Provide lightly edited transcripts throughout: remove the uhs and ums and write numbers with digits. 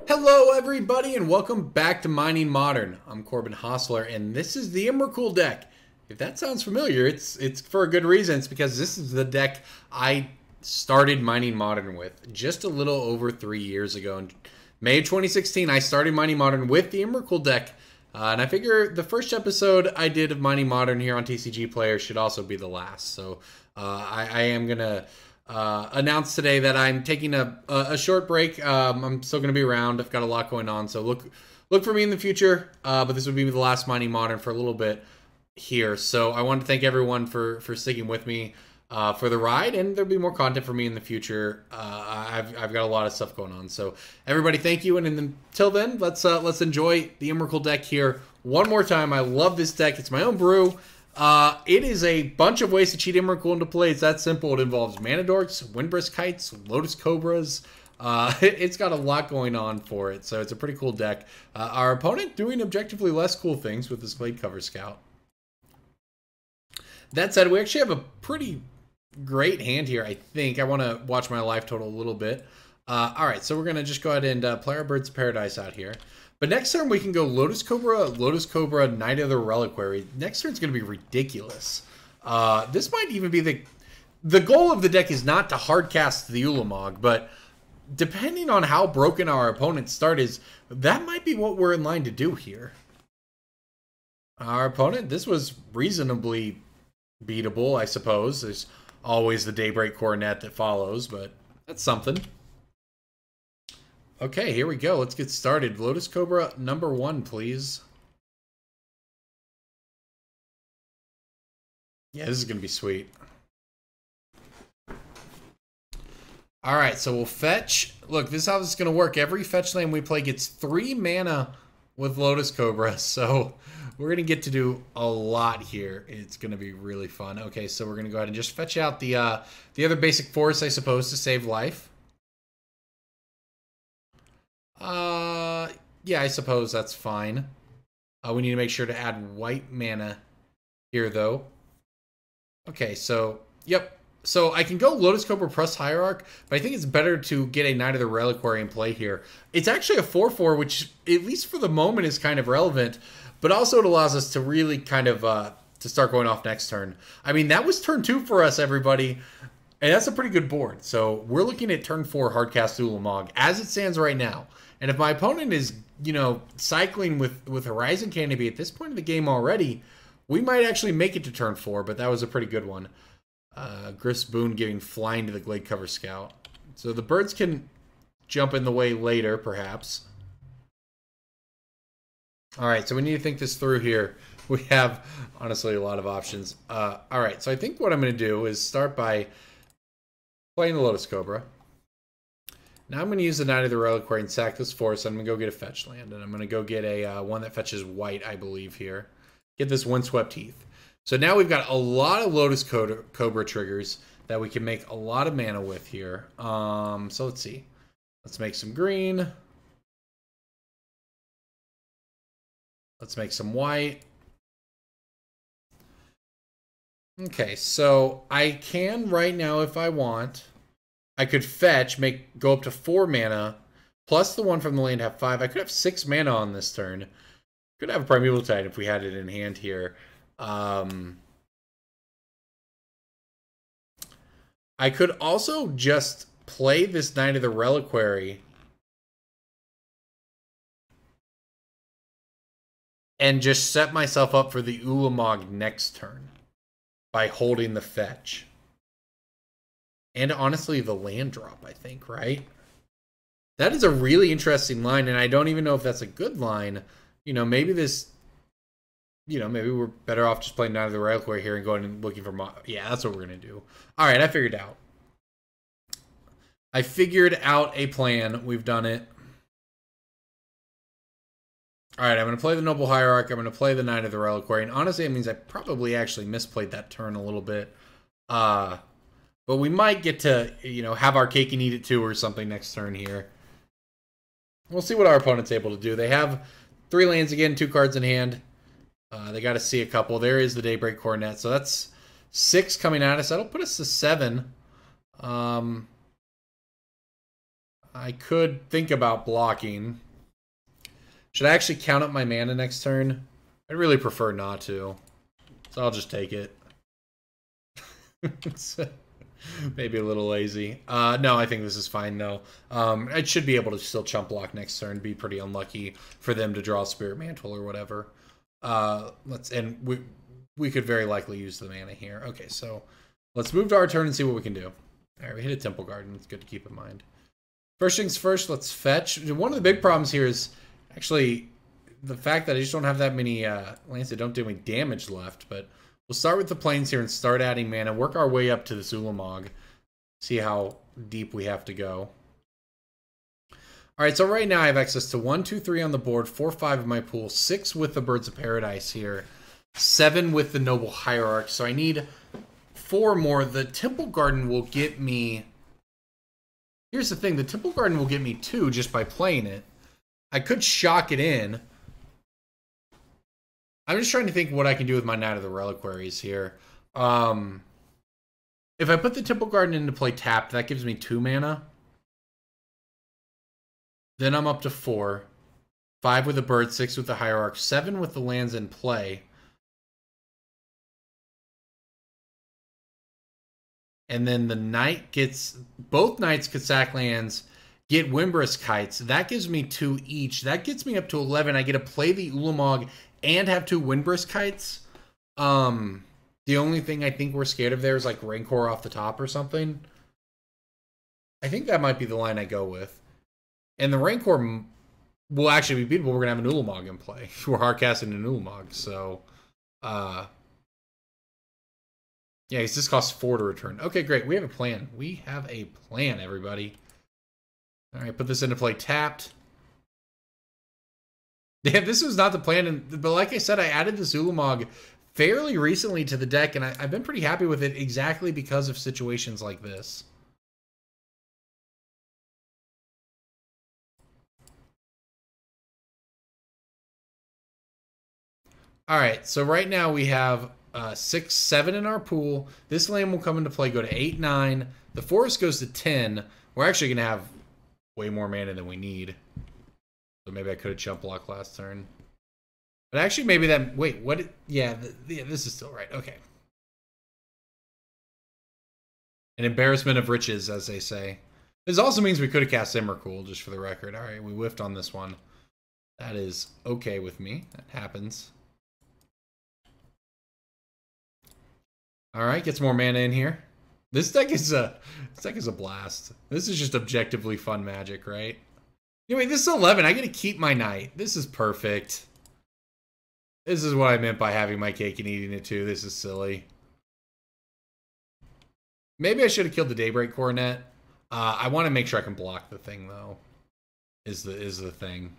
Hello everybody and welcome back to Mining Modern. I'm Corbin Hostler and this is the Emrakul deck. If that sounds familiar, it's for a good reason. It's because this is the deck I started Mining Modern with just a little over 3 years ago. In May of 2016, I started Mining Modern with the Emrakul deck. And I figure the first episode I did of Mining Modern here on TCGplayer should also be the last. So I am going to announce today that I'm taking a short break. I'm still going to be around. I've got a lot going on, so look for me in the future. But this would be the last Mining Modern for a little bit here. So I want to thank everyone for sticking with me for the ride, and there'll be more content for me in the future. I've got a lot of stuff going on. So everybody, thank you, and until then, let's enjoy the Emrakul deck here one more time. I love this deck. It's my own brew. It is a bunch of ways to cheat Emrakul into play. It's that simple. It involves Mana Dorks, Windbrisk Kites, Lotus Cobras. It's got a lot going on for it, so it's a pretty cool deck. Our opponent doing objectively less cool things with this Glade Cover Scout. That said, we actually have a pretty great hand here, I think. I want to watch my life total a little bit. Alright, so we're going to just go ahead and play our Birds of Paradise out here. But next turn we can go Lotus Cobra, Knight of the Reliquary. Next turn's going to be ridiculous. This might even be the goal of the deck is not to hardcast the Ulamog, but depending on how broken our opponent's start is, that might be what we're in line to do here. Our opponent, this was reasonably beatable, I suppose. There's always the Daybreak Coronet that follows, but that's something. Okay, here we go. Let's get started. Lotus Cobra number 1, please. Yeah, this is going to be sweet. Alright, so we'll fetch. Look, this is how this is going to work. Every fetch land we play gets 3 mana with Lotus Cobra, so we're going to get to do a lot here. It's going to be really fun. Okay, so we're going to go ahead and just fetch out the other basic force, I suppose, to save life. Yeah, I suppose that's fine. We need to make sure to add white mana here, though. Okay, so, yep. So I can go Lotus Cobra plus Hierarch, but I think it's better to get a Knight of the Reliquary in play here. It's actually a 4/4, which, at least for the moment, is kind of relevant, but also it allows us to really kind of, to start going off next turn. I mean, that was turn 2 for us, everybody. And that's a pretty good board. So we're looking at turn 4 Hardcast Ulamog as it stands right now. And if my opponent is, you know, cycling with Horizon Canopy at this point in the game already, we might actually make it to turn 4, but that was a pretty good one. Griff's Boon giving flying to the Glade Cover Scout. So the birds can jump in the way later, perhaps. Alright, so we need to think this through here. We have, honestly, a lot of options. Alright, so I think what I'm going to do is start by playing the Lotus Cobra. Now I'm going to use the Knight of the Reliquary and sack this forest. I'm going to go get a fetch land. And I'm going to go get a one that fetches white, I believe, here. Get this Windswept Heath. So now we've got a lot of Lotus Cobra triggers that we can make a lot of mana with here. So let's see. Let's make some green. Let's make some white. Okay, so I can right now, if I want, I could fetch, go up to 4 mana, plus the one from the land have 5. I could have 6 mana on this turn. Could have a Primeval Titan if we had it in hand here. I could also just play this Knight of the Reliquary and just set myself up for the Ulamog next turn by holding the fetch. And honestly, the land drop, I think, right? That is a really interesting line, and I don't even know if that's a good line. You know, maybe this... You know, maybe we're better off just playing Knight of the Reliquary here and going and looking for... Yeah, that's what we're going to do. Alright, I figured out. I figured out a plan. We've done it. Alright, I'm going to play the Noble Hierarch. I'm going to play the Knight of the Reliquary. And honestly, it means I probably actually misplayed that turn a little bit. But we might get to, you know, have our cake and eat it too or something next turn here. We'll see what our opponent's able to do. They have 3 lands again, 2 cards in hand. They got to see a couple. There is the Daybreak Coronet. So that's 6 coming at us. That'll put us to 7. I could think about blocking. Should I actually count up my mana next turn? I'd really prefer not to. So I'll just take it. Maybe a little lazy. No, I think this is fine, though. I should be able to still chump block next turn. Be pretty unlucky for them to draw Spirit Mantle or whatever. We could very likely use the mana here. Okay, so let's move to our turn and see what we can do. All right, we hit a Temple Garden. It's good to keep in mind. First things first, let's fetch. One of the big problems here is actually the fact that I just don't have that many lands that don't do any damage left, but we'll start with the plains here and start adding mana, work our way up to this Ulamog, see how deep we have to go. All right, so right now I have access to 1, 2, 3 on the board, 4, 5 in my pool, 6 with the Birds of Paradise here, 7 with the Noble Hierarch, so I need 4 more. The Temple Garden will get me... Here's the thing, the Temple Garden will get me 2 just by playing it. I could shock it in. I'm just trying to think what I can do with my Knight of the Reliquaries here. If I put the Temple Garden into play tapped, that gives me 2 mana. Then I'm up to 4. 5 with the bird, 6 with the Hierarch, 7 with the lands in play. And then the Knight gets... Both Knights could sack lands, get Wimbrous Kites. That gives me 2 each. That gets me up to 11. I get to play the Ulamog and have 2 Windburst Kites. The only thing I think we're scared of there is like Rancor off the top or something. I think that might be the line I go with. And the Rancor will actually be beatable. We're going to have an Ulamog in play. We're hardcasting an Ulamog. So, yeah, this costs 4 to return. Okay, great. We have a plan. We have a plan, everybody. All right, put this into play tapped. Yeah, this was not the plan, but like I said, I added this Ulamog fairly recently to the deck, and I've been pretty happy with it exactly because of situations like this. All right, so right now we have 6, 7 in our pool. This land will come into play, go to 8, 9. The forest goes to 10. We're actually going to have way more mana than we need. So maybe I could have jump blocked last turn. But actually, maybe that... Wait, what? Yeah, this is still right. Okay. An embarrassment of riches, as they say. This also means we could have cast Emrakul, just for the record. All right, we whiffed on this one. That is okay with me. That happens. All right, get some more mana in here. This deck is a blast. This is just objectively fun Magic, right? Anyway, this is 11. I get to keep my Knight. This is perfect. This is what I meant by having my cake and eating it too. This is silly. Maybe I should have killed the Daybreak Coronet. I want to make sure I can block the thing though. Is the thing.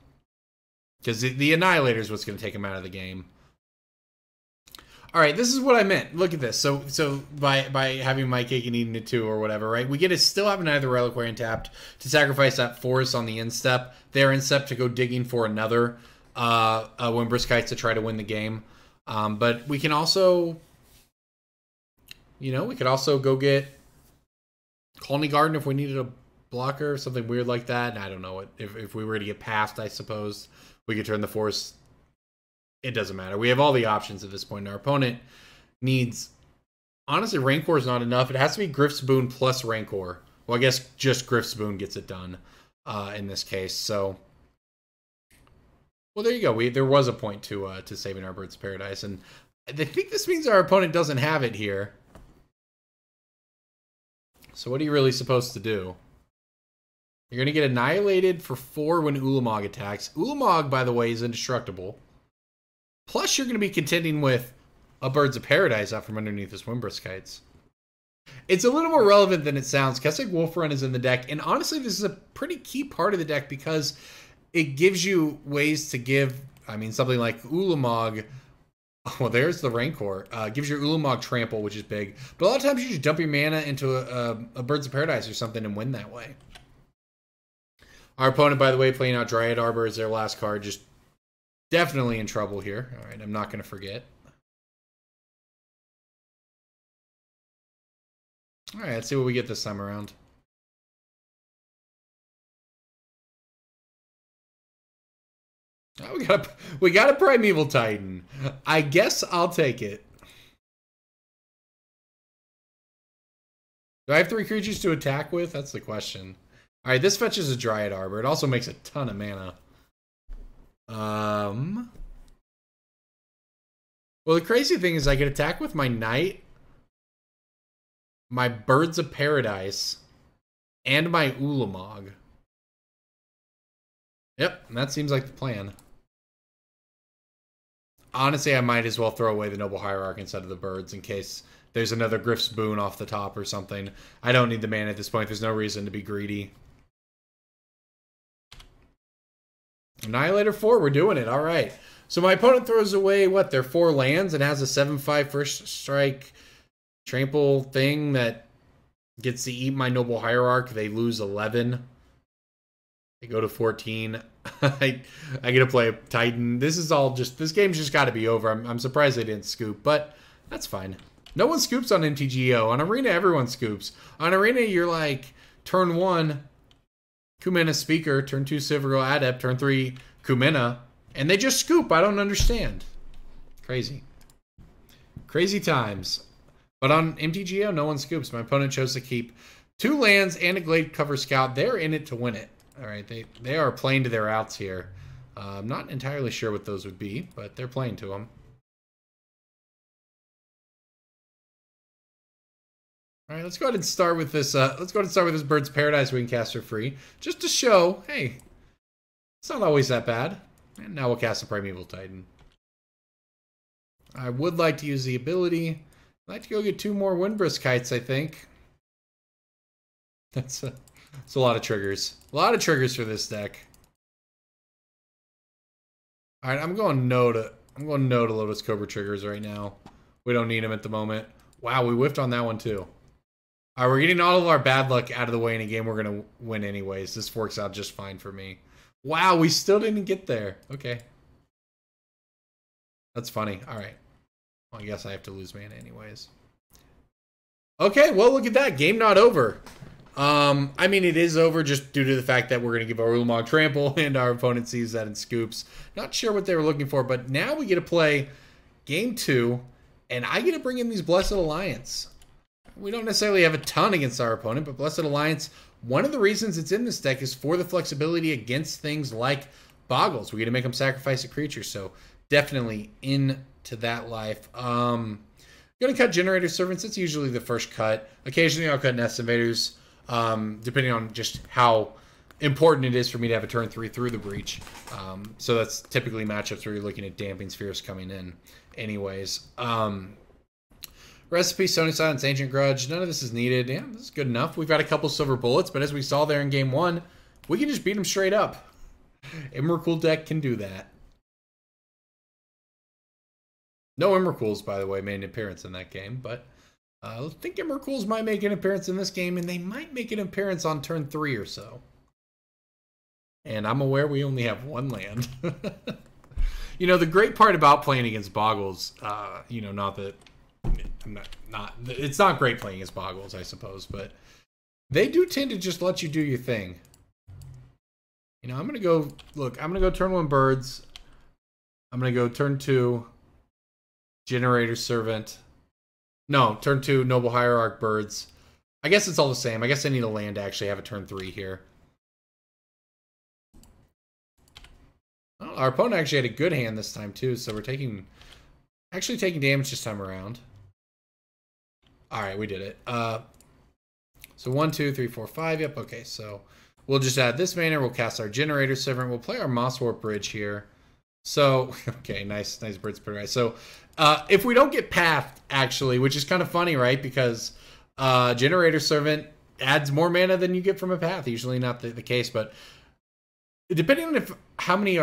Because the Annihilator is what's going to take him out of the game. All right, this is what I meant. Look at this. So by having my cake and eating it too, or whatever, right? We get to still have another Reliquary tapped to sacrifice that forest on the instep. Their instep to go digging for another Wimbrous Kites to try to win the game. But we can also, we could also go get Colony Garden if we needed a blocker or something weird like that. And I don't know if we were to get past, I suppose we could turn the forest. It doesn't matter. We have all the options at this point. Our opponent needs... Honestly, Rancor is not enough. It has to be Griff's Boon plus Rancor. Well, I guess just Griff's Boon gets it done in this case. So, well, there you go. There was a point to saving our Birds of Paradise. And I think this means our opponent doesn't have it here. So what are you really supposed to do? You're going to get annihilated for 4 when Ulamog attacks. Ulamog, by the way, is indestructible. Plus, you're going to be contending with a Birds of Paradise out from underneath this Wimbrous Kites. It's a little more relevant than it sounds. Kessig Wolfrun is in the deck, and honestly, this is a pretty key part of the deck because it gives you ways to give, something like Ulamog. Well, there's the Rancor. Gives your Ulamog trample, which is big. But a lot of times you just dump your mana into a Birds of Paradise or something and win that way. Our opponent, by the way, playing out Dryad Arbor as their last card, just definitely in trouble here. All right, I'm not going to forget. All right, let's see what we get this time around. We got a Primeval Titan. I guess I'll take it. Do I have 3 creatures to attack with? That's the question. Alright, this fetches a Dryad Arbor. It also makes a ton of mana. Well, the crazy thing is I can attack with my Knight, my Birds of Paradise, and my Ulamog. Yep, that seems like the plan. Honestly, I might as well throw away the Noble Hierarch instead of the birds in case there's another Griff's Boon off the top or something. I don't need the mana at this point. There's no reason to be greedy. Annihilator 4, we're doing it. All right. So my opponent throws away, what, their 4 lands and has a 7/5 first strike trample thing that gets to eat my Noble Hierarch. They lose 11. They go to 14. I get to play a Titan. This game's just got to be over. I'm surprised they didn't scoop, but that's fine. No one scoops on MTGO. On Arena, everyone scoops. On Arena, you're like, turn 1, Kumena Speaker, turn 2, Silvergirl Adept, turn 3, Kumena, and they just scoop. I don't understand. Crazy. Crazy times. But on MTGO, no one scoops. My opponent chose to keep 2 lands and a Glade Cover Scout. They're in it to win it. All right, they are playing to their outs here. I'm not entirely sure what those would be, but they're playing to them. All right, let's go ahead and start with this. Let's go ahead and start with this Bird's Paradise we can cast for free, just to show, hey, it's not always that bad. And now we'll cast a Primeval Titan. I would like to use the ability. I'd like to go get 2 more Windbrisk Kites, I think. That's a lot of triggers. A lot of triggers for this deck. All right, I'm going no to Lotus Cobra triggers right now. We don't need them at the moment. Wow, we whiffed on that one too. All right, we're getting all of our bad luck out of the way in a game we're going to win anyways. This works out just fine for me. Wow, we still didn't get there. Okay. That's funny. All right. Well, I guess I have to lose mana anyways. Okay, well, look at that. Game not over. I mean, it is over just due to the fact that we're going to give our Ulamog trample and our opponent sees that and scoops. Not sure what they were looking for, but now we get to play game 2, and I get to bring in these Blessed Alliance. We don't necessarily have a ton against our opponent, but Blessed Alliance, one of the reasons it's in this deck is for the flexibility against things like Bogles. We get to make them sacrifice a creature, so definitely into that life. Going to cut Generator Servants. It's usually the first cut. Occasionally I'll cut Nest Invaders. Depending on just how important it is for me to have a turn 3 through the breach. So that's typically matchups where you're looking at Damping Spheres coming in anyways. Recipe, Sony Silence, Ancient Grudge. None of this is needed. Yeah, this is good enough. We've got a couple Silver Bullets, but as we saw there in game 1, we can just beat them straight up. Emrakul deck can do that. No Emrakuls, by the way, made an appearance in that game, but I think Emrakuls might make an appearance in this game, and they might make an appearance on turn 3 or so. And I'm aware we only have 1 land. You know, the great part about playing against Bogles, you know, not that it's not great playing against Bogles, I suppose, but they do tend to just let you do your thing. You know, I'm gonna go turn 1 Birds. I'm gonna go turn 2 Generator Servant. No, turn 2, Noble Hierarch, Birds. I guess it's all the same. I guess I need a land to actually have a turn 3 here. Well, our opponent actually had a good hand this time too, so we're actually taking damage this time around. Alright, we did it. So 1, 2, 3, 4, 5. Yep, okay, so we'll just add this mana. We'll cast our Generator Servant. We'll play our Mosswarp Bridge here. So, okay, nice Bird's Paradise. So, if we don't get Pathed, actually, which is kind of funny, right? Because Generator Servant adds more mana than you get from a Path. Usually not the case, but depending on how many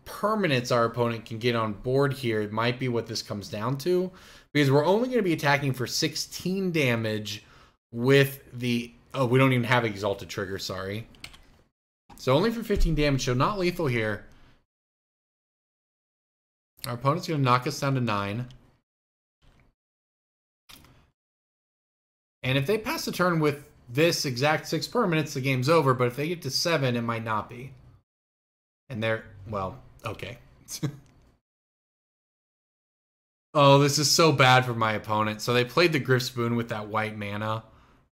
permanents our opponent can get on board here, it might be what this comes down to. Because we're only going to be attacking for 16 damage with the... Oh, we don't even have Exalted Trigger, sorry. So only for 15 damage, so not lethal here. Our opponent's going to knock us down to 9. And if they pass the turn with this exact 6 permanents, the game's over. But if they get to 7, it might not be. And they're, well, Okay. Oh, this is so bad for my opponent. So they played the Griff Spoon with that white mana.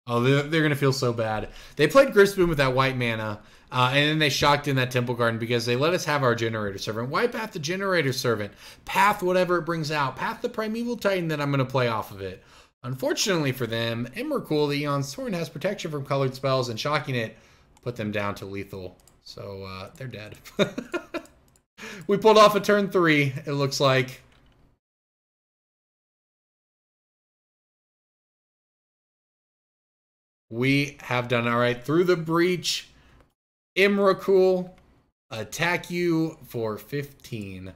Oh, they're going to feel so bad. They played Griff Spoon with that white mana, and then they shocked in that Temple Garden because they let us have our Generator Servant. Wipe out the Generator Servant. Path whatever it brings out. Path the Primeval Titan that I'm going to play off of it. Unfortunately for them, Emrakul, the Aeons Torn, has protection from colored spells, and shocking it put them down to lethal. So they're dead. We pulled off a turn 3, it looks like. We have done all right. Through the breach, Emrakul, attack you for 15.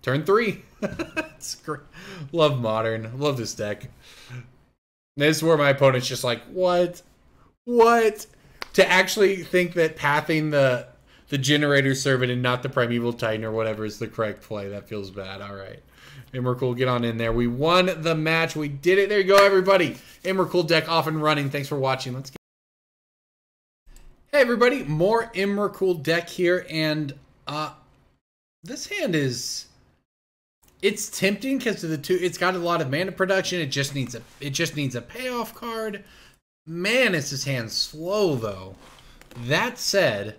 Turn 3. It's great. Love Modern. Love this deck. This is where my opponent's just like, what? What? To actually think that pathing the Generator Servant and not the Primeval Titan or whatever is the correct play. That feels bad. All right. Emrakul, get on in there. We won the match. We did it. There you go, everybody. Emrakul deck off and running. Thanks for watching. Let's get... Hey, everybody. More Emrakul deck here. And this hand is... It's tempting because of the two. It's got a lot of mana production. It just needs a payoff card. Man, is this hand slow, though. That said,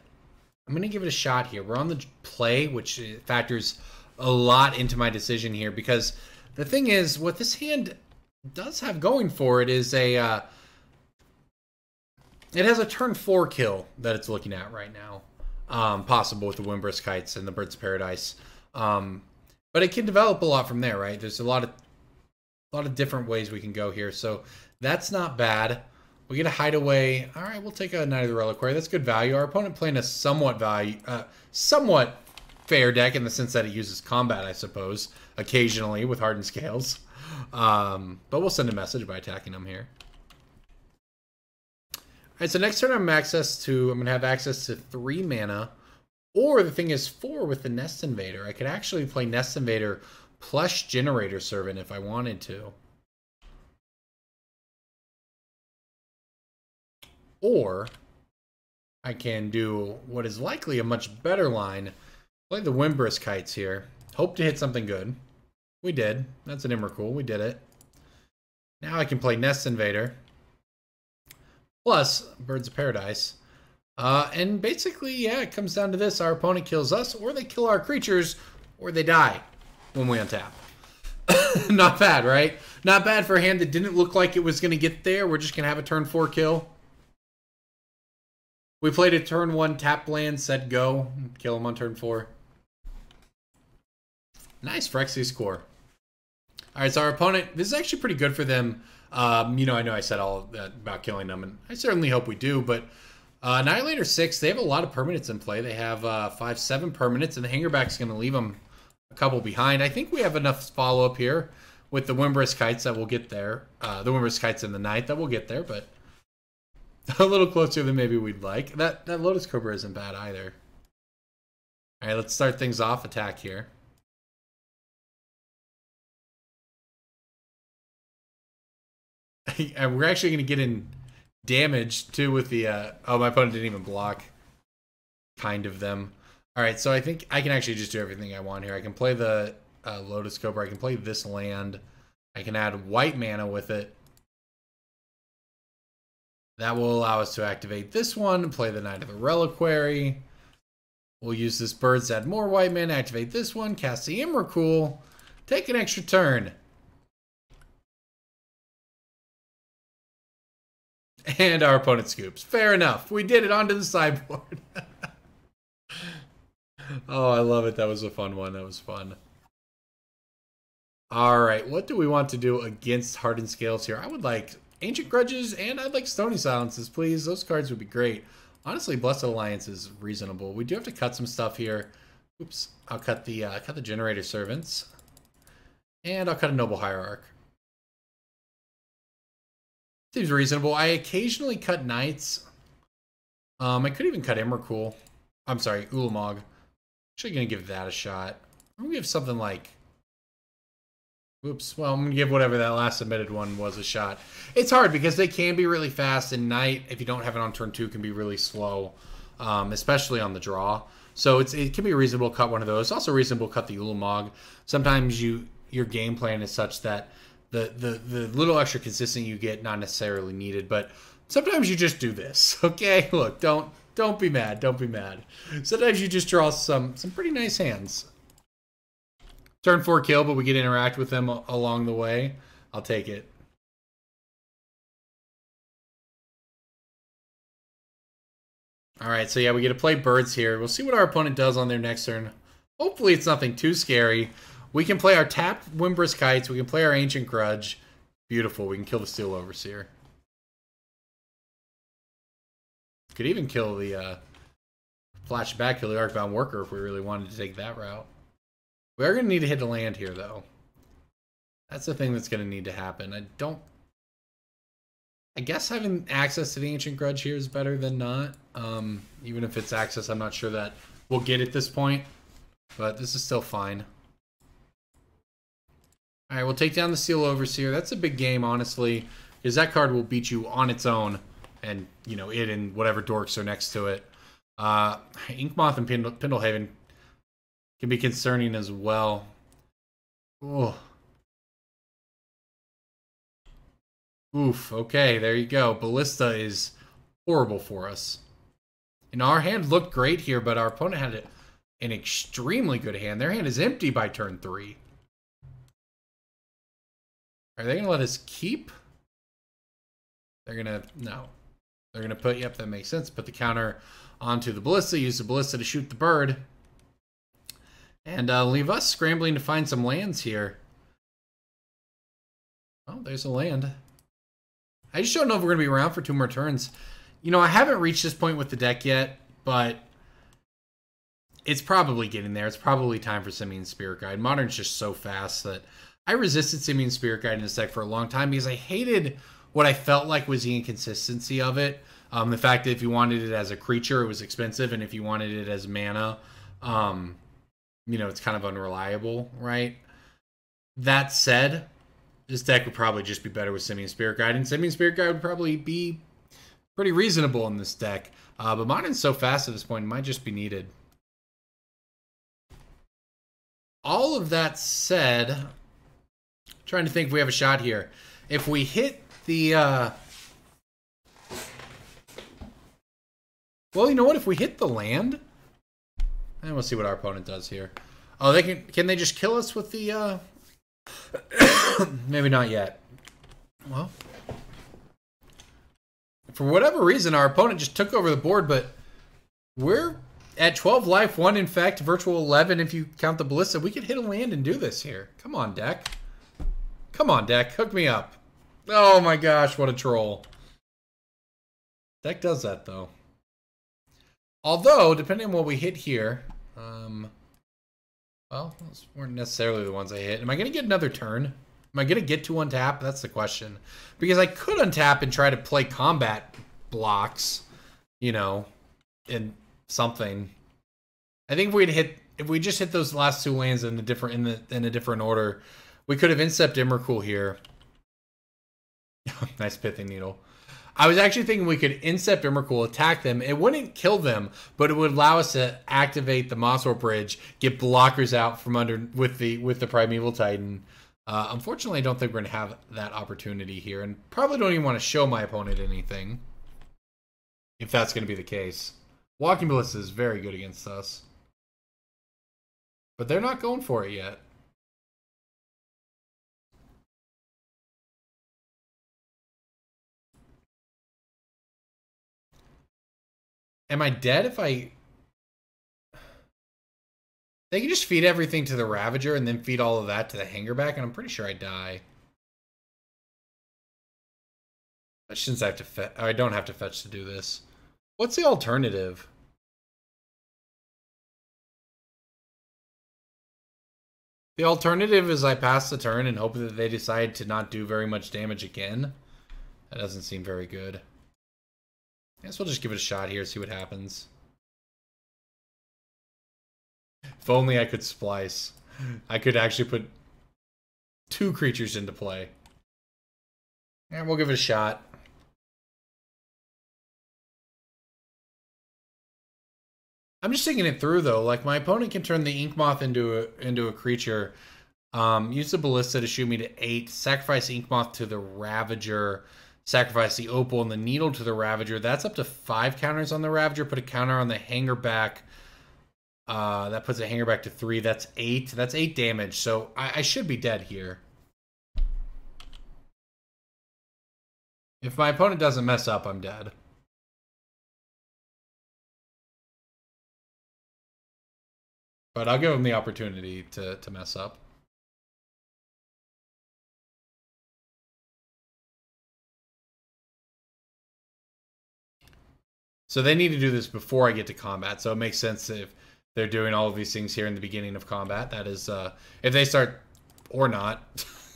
I'm going to give it a shot here. We're on the play, which factors a lot into my decision here, because the thing is, what this hand does have going for it is it has a turn 4 kill that it's looking at right now, possible with the Windbrisk Kites and the Birds of Paradise, but it can develop a lot from there, right? There's a lot of different ways we can go here, so that's not bad. We get a Hideaway. All right, we'll take a Knight of the Reliquary. That's good value. Our opponent playing a somewhat fair deck in the sense that it uses combat, I suppose, occasionally with Hardened Scales. But we'll send a message by attacking them here. All right, so next turn I'm going to have access to 3 mana. Or the thing is 4 with the Nest Invader. I could actually play Nest Invader plus Generator Servant if I wanted to. Or I can do what is likely a much better line. Play the Windbrisk Kites here. Hope to hit something good. We did. That's an Emrakul. We did it. Now I can play Nest Invader. Plus Birds of Paradise. And basically, yeah, it comes down to this. Our opponent kills us, or they kill our creatures, or they die when we untap. Not bad, right? Not bad for a hand that didn't look like it was going to get there. We're just going to have a turn 4 kill. We played a turn 1 tap land, said go, kill him on turn 4. Nice Phyrexia score. All right, so our opponent, this is actually pretty good for them. You know, I know I said all that about killing them, and I certainly hope we do, but Annihilator 6, they have a lot of permanents in play. They have 5-7 permanents, and the Hangerback's going to leave them a couple behind. I think we have enough follow-up here with the Windbrisk Kites that we'll get there. The Windbrisk Kites in the night that we'll get there, but a little closer than maybe we'd like. That Lotus Cobra isn't bad either. All right, let's start things off. Attack here. And we're actually going to get in damage too with the oh, my opponent didn't even block kind of them. All right, so I think I can actually just do everything I want here. I can play the Lotus Cobra. I can play this land. I can add white mana with it. That will allow us to activate this one, play the Knight of the Reliquary. We'll use this birds to add more white mana, activate this one, cast the Emrakul, take an extra turn. And our opponent scoops. Fair enough. We did it onto the sideboard. Oh, I love it. That was a fun one. That was fun. All right. What do we want to do against Hardened Scales here? I would like Ancient Grudges, and I'd like Stony Silences, please. Those cards would be great. Honestly, Blessed Alliance is reasonable. We do have to cut some stuff here. Oops. I'll cut the Generator Servants. And I'll cut a Noble Hierarch. Seems reasonable. I occasionally cut Knights. I could even cut Emrakul. I'm sorry, Ulamog. Actually gonna give that a shot. I'm gonna give something like... Oops. Well, I'm gonna give whatever that last submitted one was a shot. It's hard because they can be really fast, and Knight, if you don't have it on turn 2, can be really slow. especially on the draw. So it can be reasonable to cut one of those. It's also reasonable to cut the Ulamog. Sometimes your game plan is such that the little extra consistent you get not necessarily needed, but sometimes you just do this. Okay, look, don't be mad. Don't be mad. Sometimes you just draw some pretty nice hands. Turn 4 kill, but we get to interact with them along the way. I'll take it. Alright, so yeah, we get to play birds here. We'll see what our opponent does on their next turn. Hopefully it's nothing too scary. We can play our tapped Wimbrous Kites. We can play our Ancient Grudge. Beautiful. We can kill the Steel Overseer. Could even kill the flash back, kill the Arcbound Worker if we really wanted to take that route. We are going to need to hit a land here, though. That's the thing that's going to need to happen. I guess having access to the Ancient Grudge here is better than not. Even if it's access, I'm not sure that we'll get at this point. But this is still fine. Alright, we'll take down the Steel Overseer. That's a big game, honestly. Because that card will beat you on its own. And, you know, it and whatever dorks are next to it. Inkmoth and Pindlehaven can be concerning as well. Oh. Oof, okay, there you go. Ballista is horrible for us. And our hand looked great here, but our opponent had an extremely good hand. Their hand is empty by turn 3. Are they going to let us keep? They're going to... No. They're going to put... Yep, that makes sense. Put the counter onto the Ballista. Use the Ballista to shoot the bird. And leave us scrambling to find some lands here. Oh, there's a land. I just don't know if we're going to be around for 2 more turns. You know, I haven't reached this point with the deck yet, but it's probably getting there. It's probably time for Simian Spirit Guide. Modern's just so fast that I resisted Simian Spirit Guide in this deck for a long time because I hated what I felt like was the inconsistency of it. The fact that if you wanted it as a creature, it was expensive, and if you wanted it as mana, you know, it's kind of unreliable, right? That said, this deck would probably just be better with Simian Spirit Guide, and Simian Spirit Guide would probably be pretty reasonable in this deck. But Modern's so fast at this point, it might just be needed. All of that said, I'm trying to think if we have a shot here. If we hit the... Well, you know what? If we hit the land... And we'll see what our opponent does here. Oh, they can they just kill us with the... Maybe not yet. Well, for whatever reason, our opponent just took over the board, but we're at 12 life, 1 infect, virtual 11 if you count the Ballista. We could hit a land and do this here. Come on, deck. Come on, deck. Hook me up. Oh my gosh, what a troll. Deck does that, though. Although, depending on what we hit here... Well, those weren't necessarily the ones I hit. Am I going to get another turn? Am I going to get to untap? That's the question. Because I could untap and try to play combat blocks, you know, in something. I think if we just hit those last 2 lands in a different order, we could have incept Emrakul here. Nice Pithing Needle. I was actually thinking we could incept Emrakul, attack them. It wouldn't kill them, but it would allow us to activate the Mossor Bridge, get blockers out from under with the Primeval Titan. Unfortunately, I don't think we're going to have that opportunity here, and probably don't even want to show my opponent anything, if that's going to be the case. Walking Ballista is very good against us, but they're not going for it yet. Am I dead if I... They can just feed everything to the Ravager and then feed all of that to the Hangerback, and I'm pretty sure I die. Since I have to fetch... I don't have to fetch to do this. What's the alternative? The alternative is I pass the turn and hope that they decide to not do very much damage again. That doesn't seem very good. I guess we'll just give it a shot here, see what happens. If only I could splice. I could actually put 2 creatures into play. And we'll give it a shot. I'm just thinking it through though. Like my opponent can turn the Ink Moth into a creature. Use the Ballista to shoot me to 8. Sacrifice Ink Moth to the Ravager. Sacrifice the Opal and the Needle to the Ravager. That's up to 5 counters on the Ravager. Put a counter on the Hanger back. That puts a Hanger back to 3. That's 8. That's 8 damage. So I should be dead here. If my opponent doesn't mess up, I'm dead. But I'll give him the opportunity to mess up. So they need to do this before I get to combat. So it makes sense if they're doing all of these things here in the beginning of combat. That is, if they start, or not.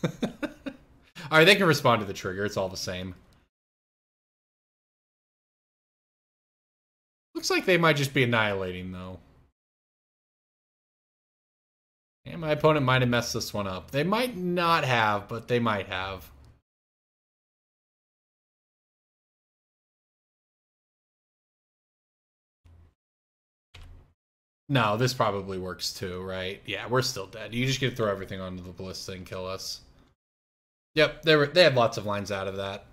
All right, they can respond to the trigger. It's all the same. Looks like they might just be annihilating, though. And my opponent might have messed this one up. They might not have, but they might have. No, this probably works too, right? Yeah, we're still dead. You just get to throw everything onto the Ballista and kill us. Yep, they had lots of lines out of that.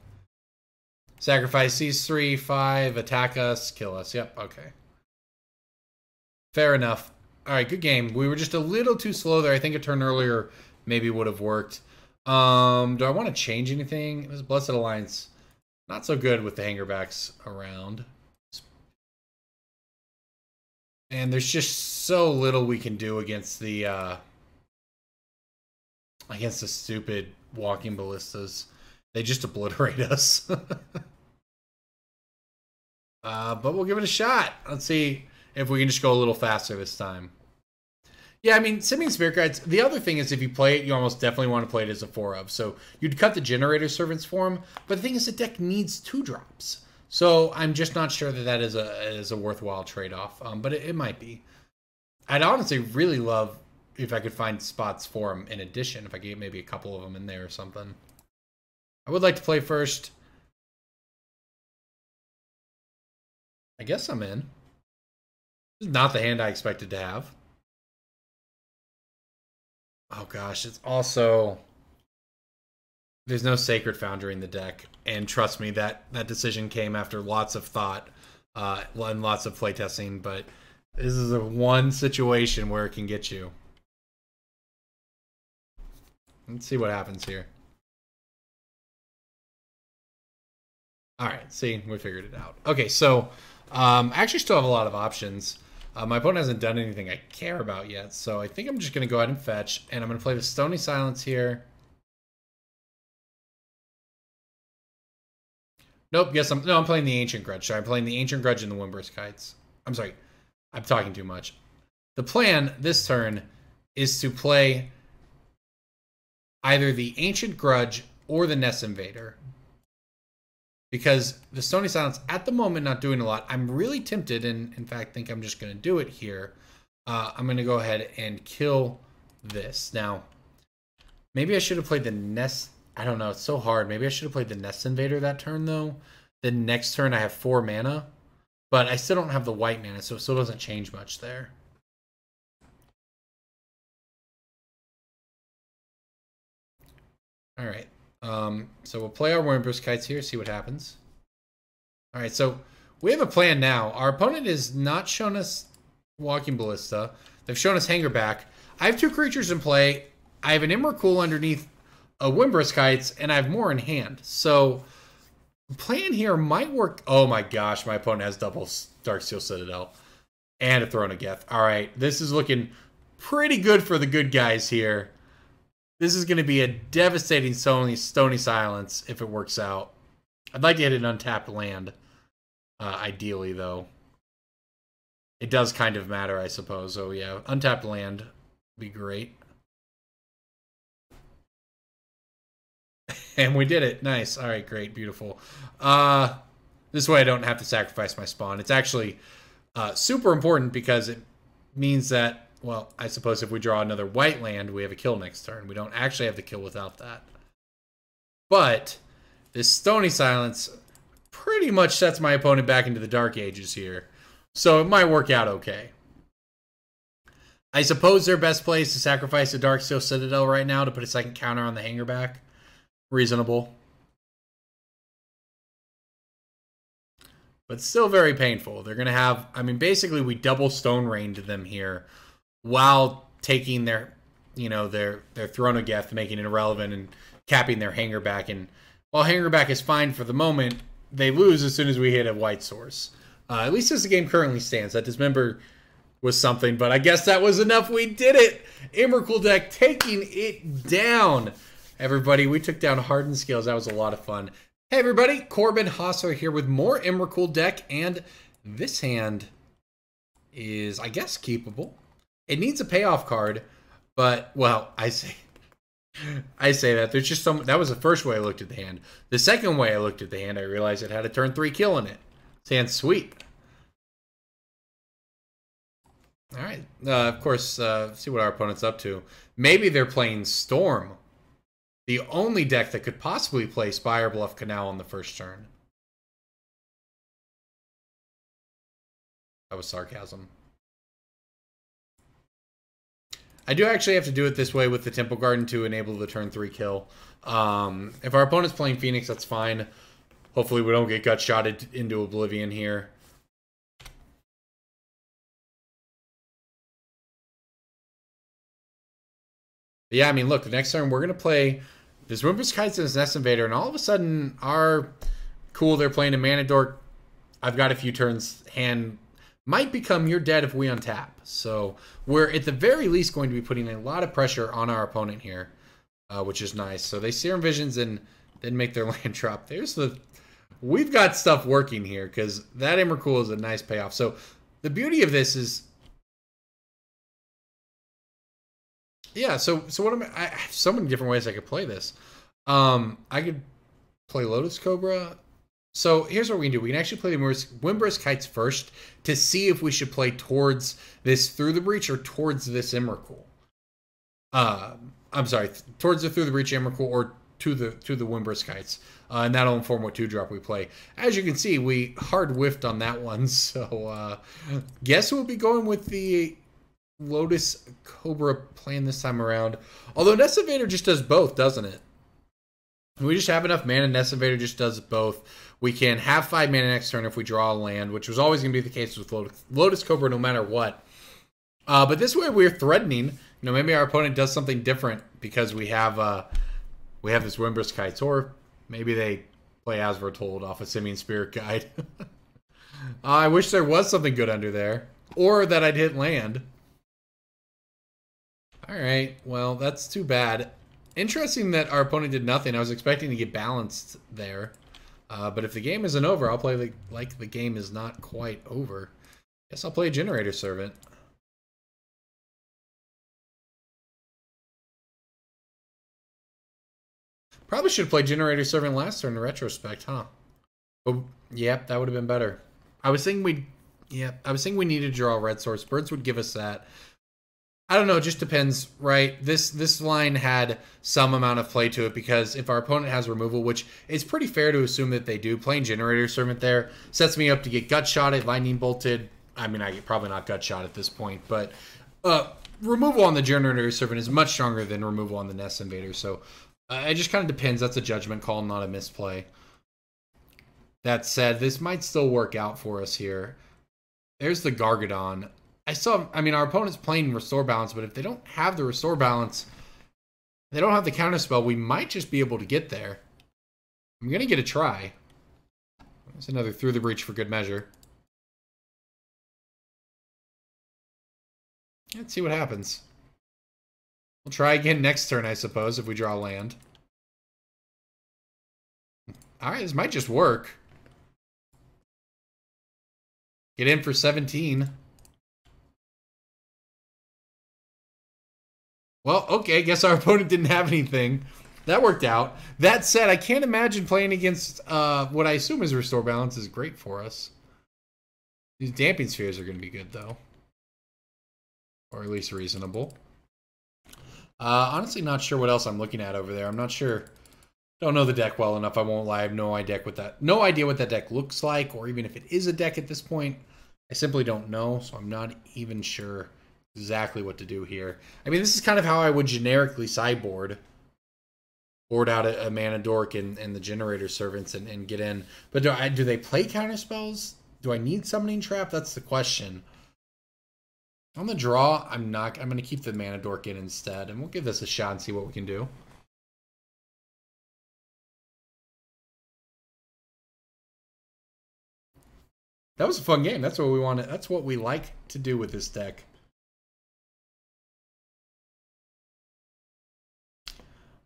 Sacrifice these 3, 5, attack us, kill us. Yep, okay. Fair enough. All right, good game. We were just a little too slow there. I think a turn earlier maybe would have worked. Do I want to change anything? This Blessed Alliance, not so good with the hangerbacks around. And there's just so little we can do against the stupid walking ballistas. They just obliterate us. But we'll give it a shot. Let's see if we can just go a little faster this time. Yeah, I mean, Simian Spirit Guides, the other thing is if you play it, you almost definitely want to play it as a 4-of. So you'd cut the Generator Servants for him, but the thing is the deck needs 2-drops. So I'm just not sure that that is a worthwhile trade-off, but it might be. I'd honestly really love if I could find spots for him in addition, if I could get maybe a couple of them in there or something. I would like to play first. I guess I'm in. This is not the hand I expected to have. Oh gosh, it's also... There's no Sacred Foundry in the deck, and trust me, that decision came after lots of thought and lots of playtesting, but this is a one situation where it can get you. Let's see what happens here. Alright, see, we figured it out. Okay, so I actually still have a lot of options. My opponent hasn't done anything I care about yet, so I think I'm just going to go ahead and fetch, and I'm going to play the Stony Silence here. Nope, yes, I'm playing the Ancient Grudge. Sorry, I'm playing the Ancient Grudge and the Windburst Kites. I'm sorry, I'm talking too much. The plan this turn is to play either the Ancient Grudge or the Nest Invader. Because the Stony Silence, at the moment, not doing a lot. I'm really tempted, and in fact, think I'm just going to do it here. I'm going to go ahead and kill this. Now, maybe I should have played the Nest... I don't know, it's so hard. Maybe I should have played the Nest Invader that turn, though. The next turn, I have 4 mana. But I still don't have the white mana, so it still doesn't change much there. Alright. So we'll play our Windburst Kites here, see what happens. Alright, so we have a plan now. Our opponent has not shown us Walking Ballista. They've shown us Hangerback. I have 2 creatures in play. I have an Emrakul underneath a Windburst Kites, and I have more in hand. So the plan here might work. Oh my gosh, my opponent has double Darksteel Citadel and a Throne of Geth. Alright, this is looking pretty good for the good guys here. This is going to be a devastating Stony Silence if it works out. I'd like to hit an untapped land, ideally, though. It does kind of matter, I suppose. Oh, yeah, untapped land would be great. And we did it. Nice. All right, great, beautiful. This way I don't have to sacrifice my spawn. It's actually super important because it means that, well, I suppose if we draw another white land, we have a kill next turn. We don't actually have the kill without that. But this Stony Silence pretty much sets my opponent back into the Dark Ages here. So it might work out okay. I suppose their best play is to sacrifice a Darksteel Citadel right now to put a second counter on the hanger back. Reasonable. But still very painful. They're going to have... I mean, basically we double Stone Rained them here while taking their, you know, their Throne of Geth, making it irrelevant and capping their hanger back. And while hanger back is fine for the moment, they lose as soon as we hit a white source. At least as the game currently stands. That Dismember was something, but I guess that was enough. We did it! Emrakul deck taking it down. Everybody, we took down Hardened Scales. That was a lot of fun. Hey everybody, Corbin Hostler here with more Emrakul deck, and this hand is, I guess, keepable. It needs a payoff card, but, well, I say that. There's just some... That was the first way I looked at the hand. The second way I looked at the hand, I realized it had a turn 3 kill in it. This hand's sweet. All right. Of course, see what our opponent's up to. Maybe they're playing Storm. The only deck that could possibly play Spire Bluff Canal on the first turn. That was sarcasm. I do actually have to do it this way with the Temple Garden to enable the turn 3 kill. If our opponent's playing Phoenix, that's fine. Hopefully we don't get gut-shotted into oblivion here. Yeah, I mean, look, the next turn we're going to play this Wimper's Kites and this Nest Invader, and all of a sudden, cool, they're playing a Mana Dork. I've got a few turns. Hand might become you're dead if we untap. So we're at the very least going to be putting a lot of pressure on our opponent here, which is nice. So they Serum Visions and then make their land drop. We've got stuff working here because that Emrakul is a nice payoff. So the beauty of this is, yeah, so what I have so many different ways I could play this. I could play Lotus Cobra. So here's what we can do. We can actually play the Wimper's Kites first to see if we should play towards this Through the Breach or towards this Emrakul. I'm sorry, towards the Through the Breach Emrakul or to the Wimper's Kites. And that'll inform what 2-drop we play. As you can see, we hard whiffed on that one. So guess we'll be going with the Lotus Cobra plan this time around. Although Nest Invader just does both, doesn't it? We just have enough mana. Nest Invader just does both. We can have 5 mana next turn if we draw a land, which was always going to be the case with Lotus Cobra no matter what. But this way we're threatening. You know, maybe our opponent does something different because we have this Wimper's Kites, or maybe they play Asvertold off a Simian Spirit Guide. I wish there was something good under there, or that I'd hit land. All right, well, that's too bad. Interesting that our opponent did nothing. I was expecting to get balanced there. But if the game isn't over, I'll play like the game is not quite over. Guess I'll play Generator Servant. Probably should have played Generator Servant last turn in retrospect, huh? Oh, yep, that would have been better. I was thinking we needed to draw a red source. Birds would give us that. I don't know, it just depends, right? This line had some amount of play to it because if our opponent has removal, which is pretty fair to assume that they do, playing Generator Servant there sets me up to get gut-shotted, lightning bolted. I mean, I get probably not gut-shot at this point, but removal on the Generator Servant is much stronger than removal on the Nest Invader, so it just kind of depends. That's a judgment call, not a misplay. That said, this might still work out for us here. There's the Gargadon. I mean, our opponent's playing Restore Balance, but if they don't have the Restore Balance, they don't have the counterspell, we might just be able to get there. I'm going to get a try. There's another Through the Breach for good measure. Let's see what happens. We'll try again next turn, I suppose, if we draw land. Alright, this might just work. Get in for 17. Well, okay, guess our opponent didn't have anything. That worked out. That said, I can't imagine playing against what I assume is Restore Balance is great for us. These Damping Spheres are going to be good, though. Or at least reasonable. Honestly, not sure what else I'm looking at over there. I'm not sure. Don't know the deck well enough, I won't lie. I have no idea what that deck looks like, or even if it is a deck at this point. I simply don't know, so I'm not even sure exactly what to do here. I mean, this is kind of how I would generically sideboard. Board out a Mana Dork and the Generator Servants and get in. But do they play counterspells? Do I need Summoning Trap? That's the question. On the draw, I'm going to keep the Mana Dork in instead, and we'll give this a shot and see what we can do. That was a fun game. That's what we wanted. That's what we like to do with this deck.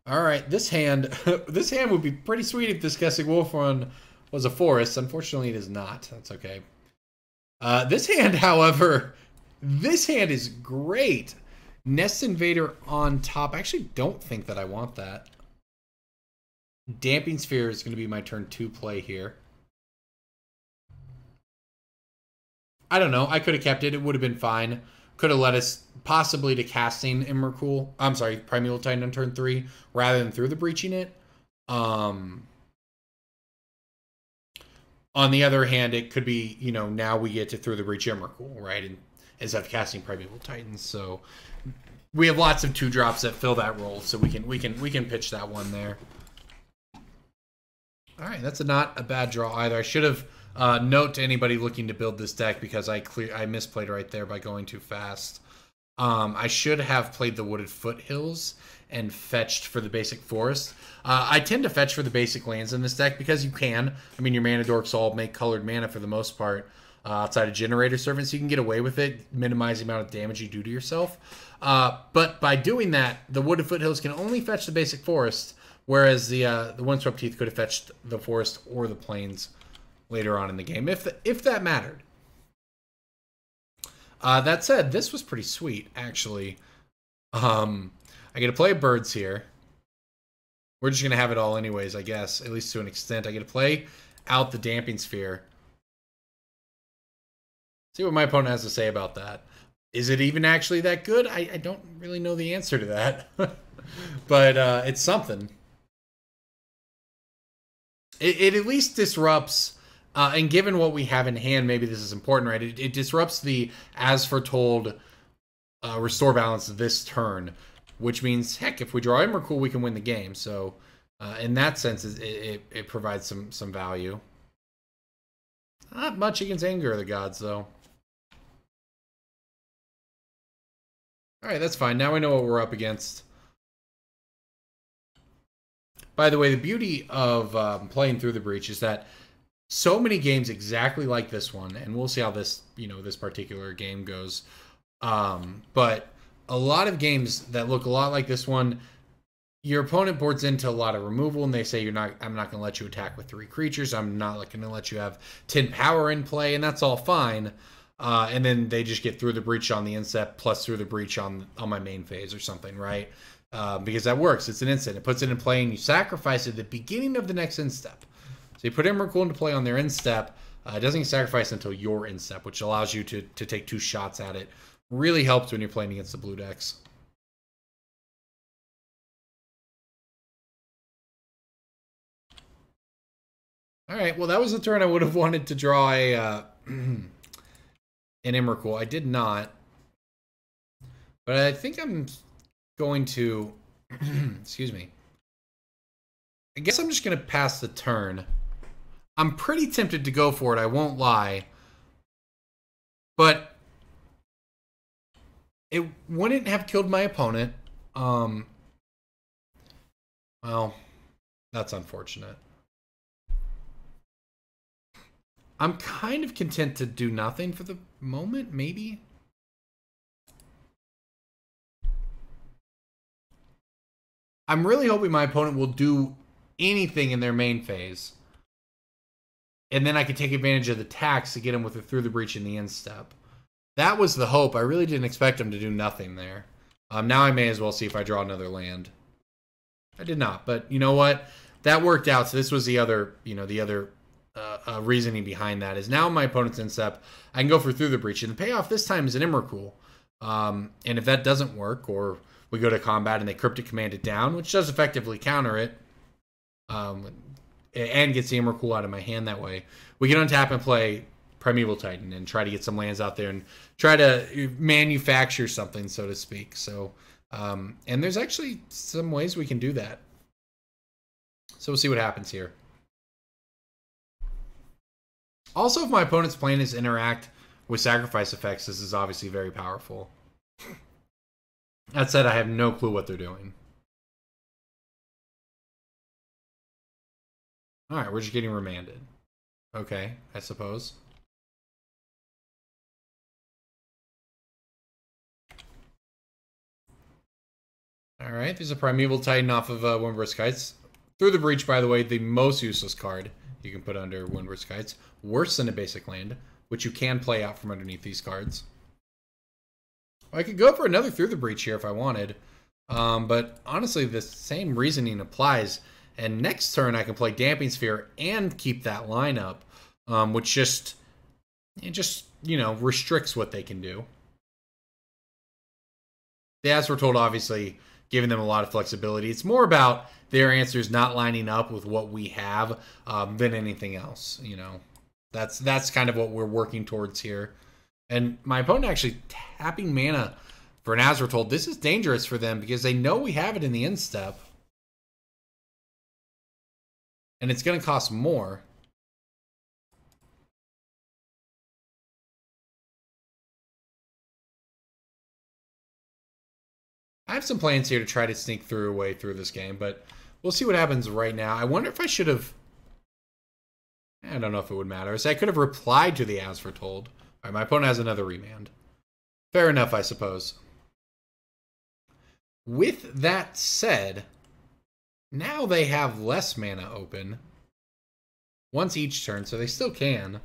All right, this hand, this hand would be pretty sweet if this Guessing Wolf one was a forest. Unfortunately, it is not. That's okay. This hand, however, this hand is great. Nest Invader on top. I actually don't think that I want that. Damping Sphere is going to be my turn 2 play here. I don't know. I could have kept it. It would have been fine. Could have led us possibly to casting Emrakul. I'm sorry, Primeval Titan on turn 3 rather than through the breaching it. On the other hand, it could be, you know, now we get to through the breach Emrakul, right? And instead of casting Primeval Titans. So we have lots of 2-drops that fill that role, so we can pitch that one there. All right, that's not a bad draw either. I should have note to anybody looking to build this deck because I misplayed right there by going too fast. I should have played the Wooded Foothills and fetched for the basic forest. I tend to fetch for the basic lands in this deck because you can. I mean, your Mana Dorks all make colored mana for the most part outside of Generator Servants. So you can get away with it, minimize the amount of damage you do to yourself. But by doing that, the Wooded Foothills can only fetch the basic forest, whereas the Windswept Heath could have fetched the forest or the plains later on in the game, if that mattered. That said, this was pretty sweet, actually. I get to play birds here. We're just going to have it all anyways, I guess, at least to an extent. I get to play out the Damping Sphere. See what my opponent has to say about that. Is it even actually that good? I don't really know the answer to that. But it's something. It at least disrupts... and given what we have in hand, maybe this is important, right? It disrupts the as foretold restore balance this turn, which means, heck, if we draw Emrakul, we can win the game. So, in that sense, it provides some value. Not much against Anger of the Gods, though. All right, that's fine. Now we know what we're up against. By the way, the beauty of playing through the breach is that so many games exactly like this one, and we'll see how this, this particular game goes. But a lot of games that look a lot like this one, your opponent boards into a lot of removal, and they say I'm not going to let you attack with 3 creatures. I'm not going to let you have 10 power in play, and that's all fine. And then they just get through the breach on the inset plus through the breach on my main phase or something, right? Because that works. It's an instant. It puts it in play, and you sacrifice it at the beginning of the next instep. So you put Emrakul into play on their instep. It doesn't get sacrificed until your instep, which allows you to take 2 shots at it. Really helps when you're playing against the blue decks. All right, well, that was the turn I would have wanted to draw an Emrakul. I did not. But I think I'm going to... excuse me. I guess I'm just going to pass the turn. I'm pretty tempted to go for it, I won't lie. But it wouldn't have killed my opponent. Well, that's unfortunate. I'm kind of content to do nothing for the moment, maybe. I'm really hoping my opponent will do anything in their main phase. And then I could take advantage of the tax to get him with the through the breach in the instep. That was the hope. I really didn't expect him to do nothing there. Now I may as well see if I draw another land. I did not, but you know what? That worked out. So this was the other, reasoning behind that is now my opponent's instep. I can go for through the breach, and the payoff this time is an Emrakul. And if that doesn't work, or we go to combat and they cryptic command it down, which does effectively counter it, and gets the Emrakul out of my hand that way, we can untap and play Primeval Titan and try to get some lands out there and try to manufacture something, so to speak. So, and there's actually some ways we can do that. So we'll see what happens here. Also, if my opponent's plan is interact with sacrifice effects, this is obviously very powerful. That said, I have no clue what they're doing. Alright, we're just getting remanded. Okay, I suppose. Alright, there's a Primeval Titan off of Windward Kites. Through the Breach, by the way, the most useless card you can put under Windward Kites. Worse than a basic land, which you can play out from underneath these cards. I could go for another Through the Breach here if I wanted. But honestly, the same reasoning applies. And next turn, I can play Damping Sphere and keep that lineup, which just, you know, restricts what they can do. The As We're Told, obviously, giving them a lot of flexibility. It's more about their answers not lining up with what we have than anything else. You know, that's kind of what we're working towards here. And my opponent actually tapping mana for an As We're Told. This is dangerous for them because they know we have it in the end step. And it's going to cost more. I have some plans here to try to sneak through a way through this game, but we'll see what happens right now. I wonder if I should have... I don't know if it would matter. So I could have replied to the As We're Told. All right, my opponent has another remand. Fair enough, I suppose. With that said, now they have less mana open. Once each turn, so they still can.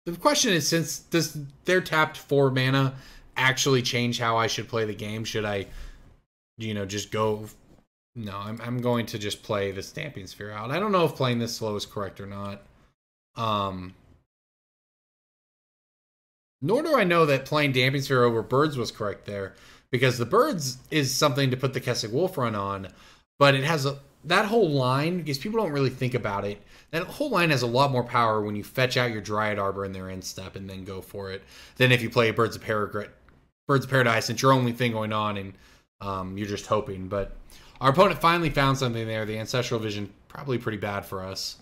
The question is, since they're tapped 4 mana actually change how I should play the game? Should I, you know, just go... No, I'm going to just play the Stamping Sphere out. I don't know if playing this slow is correct or not. Nor do I know that playing Damping Sphere over Birds was correct there, because the Birds is something to put the Kessig Wolf Run on, but it has that whole line, because people don't really think about it, that whole line has a lot more power when you fetch out your Dryad Arbor in their end step and then go for it, than if you play Birds of Paradise, it's your only thing going on and you're just hoping. But our opponent finally found something there. The Ancestral Vision, probably pretty bad for us.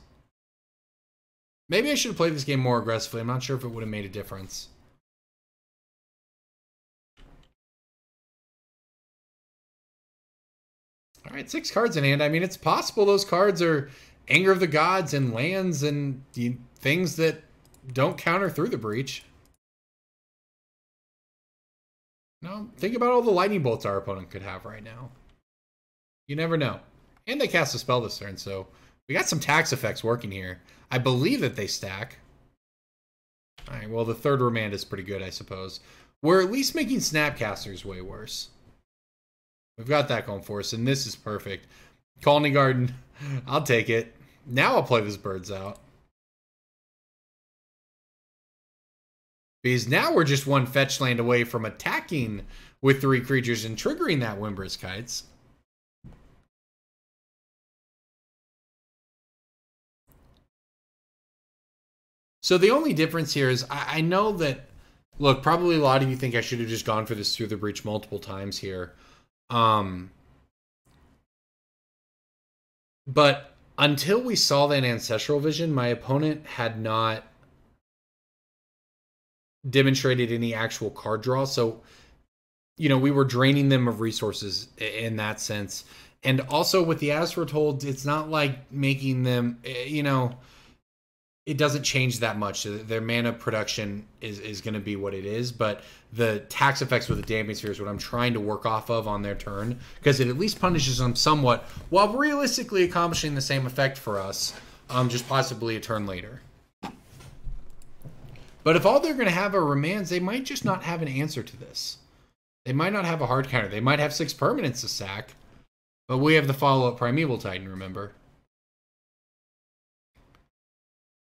Maybe I should have played this game more aggressively. I'm not sure if it would have made a difference. All right, 6 cards in hand. I mean, it's possible those cards are Anger of the Gods and lands and things that don't counter Through the Breach. No, think about all the lightning bolts our opponent could have right now. You never know. And they cast a spell this turn, so we got some tax effects working here. I believe that they stack. All right, well, the third remand is pretty good, I suppose. We're at least making Snapcasters way worse. We've got that going for us, and this is perfect. Colony Garden, I'll take it. Now I'll play this Birds out. Because now we're just 1 fetch land away from attacking with 3 creatures and triggering that Windward Kites. So the only difference here is I know that, look, probably a lot of you think I should have just gone for this Through the Breach multiple times here. But until we saw that Ancestral Vision, my opponent had not demonstrated any actual card draw. So, you know, we were draining them of resources in that sense. And also with the As We're Told, it's not like making them, you know, it doesn't change that much. Their mana production is going to be what it is, but the tax effects with the Damping Sphere is what I'm trying to work off of on their turn, because it at least punishes them somewhat, while realistically accomplishing the same effect for us, just possibly a turn later. But if all they're going to have are remands, they might just not have an answer to this. They might not have a hard counter. They might have 6 permanents to sack, but we have the follow-up Primeval Titan, remember?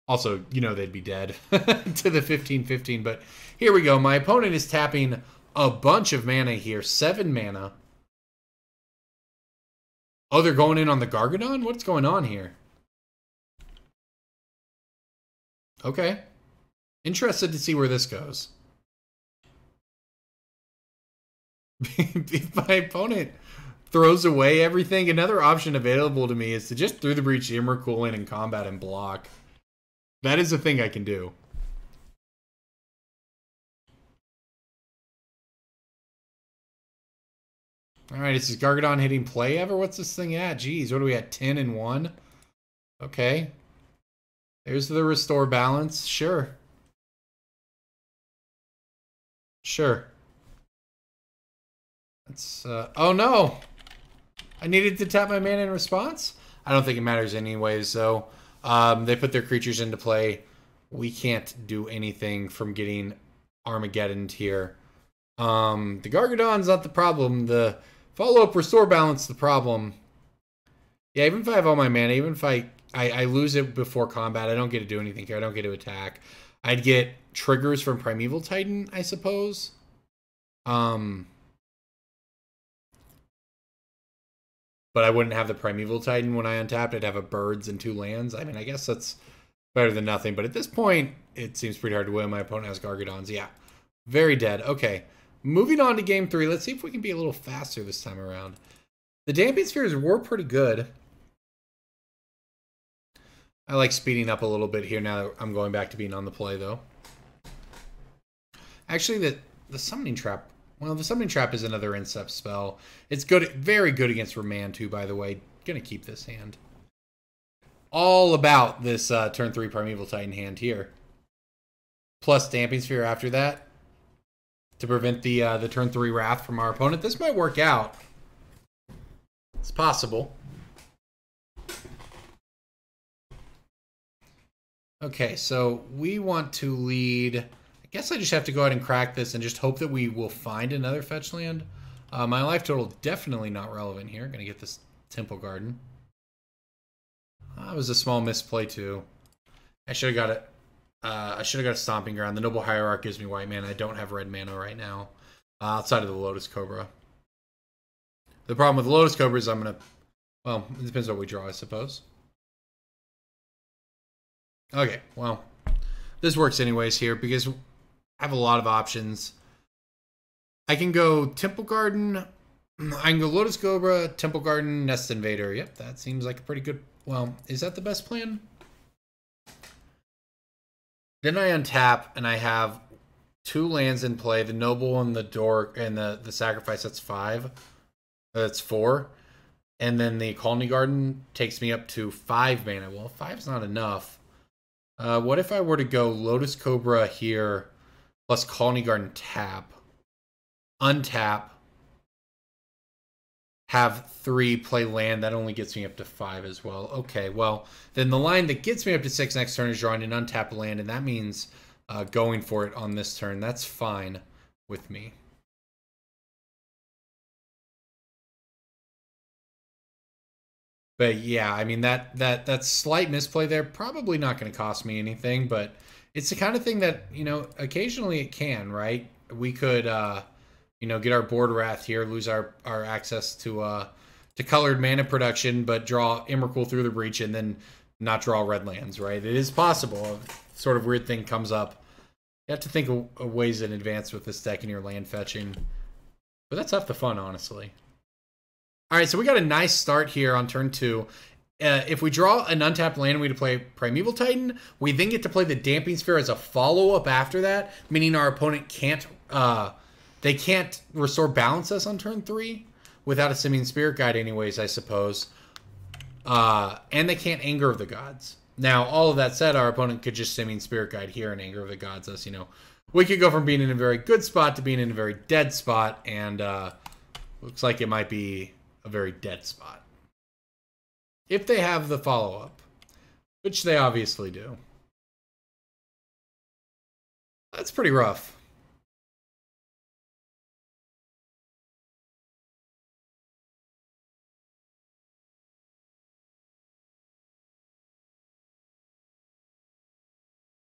Also, you know they'd be dead to the 15-15, but here we go. My opponent is tapping a bunch of mana here. 7 mana. Oh, they're going in on the Gargadon? What's going on here? Okay. Interested to see where this goes. If my opponent throws away everything, another option available to me is to just through the breach Emrakul in combat and block. That is a thing I can do. Alright, is this Gargadon hitting play ever? What's this thing at? Jeez, what are we at? 10 and 1? Okay. There's the restore balance. Sure. Sure. That's, oh no! I needed to tap my mana in response? I don't think it matters anyways, though. They put their creatures into play. We can't do anything from getting Armageddon here. The Gargadon's not the problem. The follow-up restore balance is the problem. Yeah, even if I have all my mana, even if I lose it before combat, I don't get to do anything here. I don't get to attack. I'd get triggers from Primeval Titan, I suppose. But I wouldn't have the Primeval Titan when I untapped. I'd have a birds and 2 lands. I mean, I guess that's better than nothing. But at this point, it seems pretty hard to win. My opponent has Gargadons. Yeah, very dead. Okay, moving on to game 3. Let's see if we can be a little faster this time around. The Damping Spheres were pretty good. I like speeding up a little bit here now that I'm going back to being on the play, though. Actually, the Summoning Trap... Well, the Summoning Trap is another Incept spell. It's good, very good against Remand, too, by the way. Gonna keep this hand. All about this turn 3 Primeval Titan hand here. Plus Damping Sphere after that. To prevent the turn 3 Wrath from our opponent. This might work out. It's possible. Okay, so we want to lead... I guess I just have to go ahead and crack this and just hope that we will find another fetch land. My life total definitely not relevant here. Gonna get this Temple Garden. That was a small misplay too. I should have got it. I should have got a Stomping Ground. The Noble Hierarch gives me white mana. I don't have red mana right now. Outside of the Lotus Cobra. The problem with the Lotus Cobra is I'm gonna... Well, it depends what we draw, I suppose. Okay, well, this works anyways here because I have a lot of options. I can go Temple Garden. I can go Lotus Cobra, Temple Garden, Nest Invader. Yep, that seems like a pretty good... Well, is that the best plan? Then I untap and I have 2 lands in play. The Noble and the Dork and the Sacrifice, that's 5. That's 4. And then the Colony Garden takes me up to 5 mana. Well, 5's not enough. What if I were to go Lotus Cobra here, plus Colony Garden tap, untap, have 3 play land? That only gets me up to 5 as well. Okay, well, then the line that gets me up to 6 next turn is drawing an untapped land, and that means going for it on this turn. That's fine with me. But yeah, I mean, that slight misplay there, probably not going to cost me anything, but it's the kind of thing that, you know, occasionally it can, right? We could, you know, get our board wrath here, lose our access to colored mana production, but draw Emrakul through the breach and then not draw red lands, right? It is possible. A sort of weird thing comes up. You have to think of ways in advance with this deck and your land fetching. But that's half the fun, honestly. All right, so we got a nice start here on turn 2. If we draw an untapped land and we play Primeval Titan, we then get to play the Damping Sphere as a follow-up after that, meaning our opponent can't, they can't restore balance us on turn 3 without a Simian Spirit Guide anyways, I suppose. And they can't Anger of the Gods. Now, all of that said, our opponent could just Simian Spirit Guide here and Anger of the Gods us, you know. We could go from being in a very good spot to being in a very dead spot, and looks like it might be a very dead spot. If they have the follow-up, which they obviously do. That's pretty rough.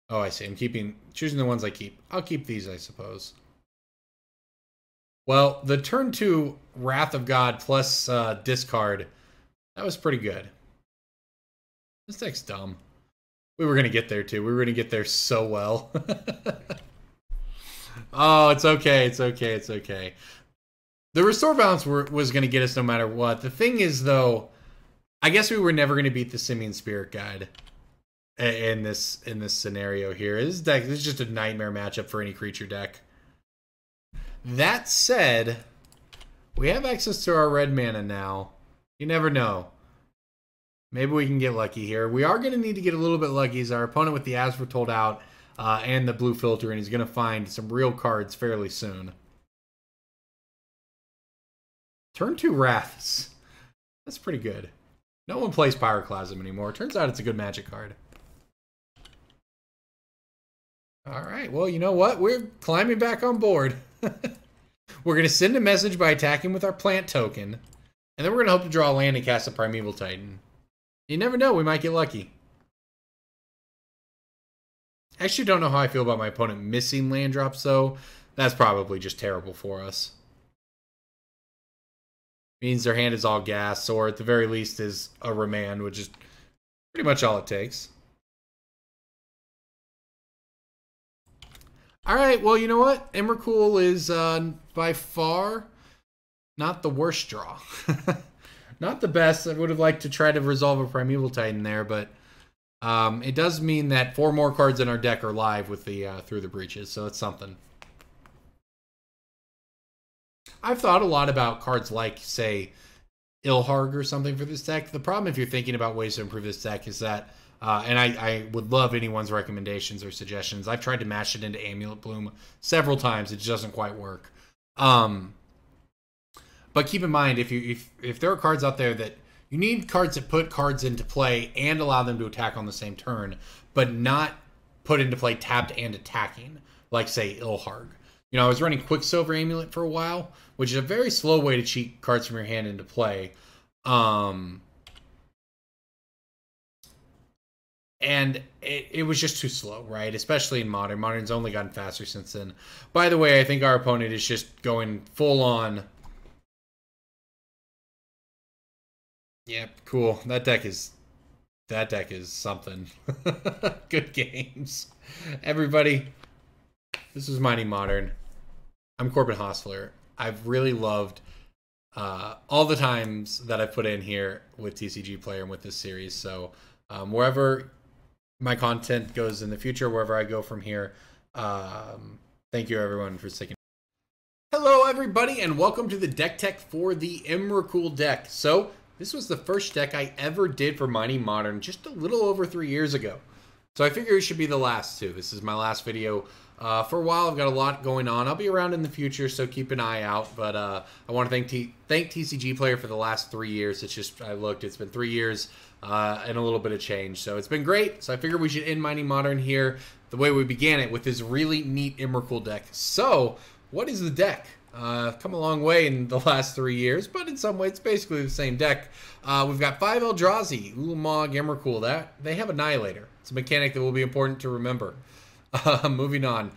Oh, I see. I'm choosing the ones I keep. I'll keep these, I suppose. Well, the turn 2 Wrath of God plus discard, that was pretty good. This deck's dumb. We were going to get there, too. We were going to get there so well. Oh, it's okay. It's okay. It's okay. The restore balance was going to get us no matter what. The thing is, though, I guess we were never going to beat the Simian Spirit Guide in this scenario here. This deck is just a nightmare matchup for any creature deck. That said, we have access to our red mana now. You never know. Maybe we can get lucky here. We are going to need to get a little bit lucky as our opponent with the As Foretold out and the blue filter, and he's going to find some real cards fairly soon. Turn 2 Wraths. That's pretty good. No one plays Pyroclasm anymore. Turns out it's a good Magic card. Alright, well, you know what? We're climbing back on board. We're going to send a message by attacking with our plant token, and then we're going to hope to draw a land and cast a Primeval Titan. You never know, we might get lucky. I actually don't know how I feel about my opponent missing land drops, though. That's probably just terrible for us. Means their hand is all gas, or at the very least is a remand, which is pretty much all it takes. Alright, well, you know what? Emrakul is by far not the worst draw. Not the best. I would have liked to try to resolve a Primeval Titan there, but it does mean that 4 more cards in our deck are live with the Through the Breaches, so it's something. I've thought a lot about cards like, say, Ilharg or something for this deck. The problem, if you're thinking about ways to improve this deck, is that, and I would love anyone's recommendations or suggestions. I've tried to mash it into Amulet Bloom several times. It just doesn't quite work. But keep in mind, if there are cards out there that you need cards that put cards into play and allow them to attack on the same turn, but not put into play tapped and attacking, like, say, Ilharg. You know, I was running Quicksilver Amulet for a while, which is a very slow way to cheat cards from your hand into play. And it was just too slow, right? Especially in Modern. Modern's only gotten faster since then. By the way, I think our opponent is just going full on. Yep, cool. That deck is something. Good games. Everybody, this is Mighty Modern. I'm Corbin Hostler. I've really loved all the times that I've put in here with TCGplayer and with this series. So wherever my content goes in the future, wherever I go from here, thank you everyone for sticking. Hello everybody, and welcome to the deck tech for the Emrakul deck. So this was the first deck I ever did for Mighty Modern just a little over 3 years ago. So I figure it should be the last too. This is my last video. For a while, I've got a lot going on. I'll be around in the future, so keep an eye out. But I want to thank TCGplayer for the last 3 years. It's just, it's been 3 years and a little bit of change. So it's been great. So I figured we should end Mighty Modern here the way we began it, with this really neat Emrakul deck. So what is the deck? Come a long way in the last 3 years, but in some ways it's basically the same deck. We've got 5 Eldrazi, Ulamog, Emrakul. They have Annihilator. It's a mechanic that will be important to remember. Moving on.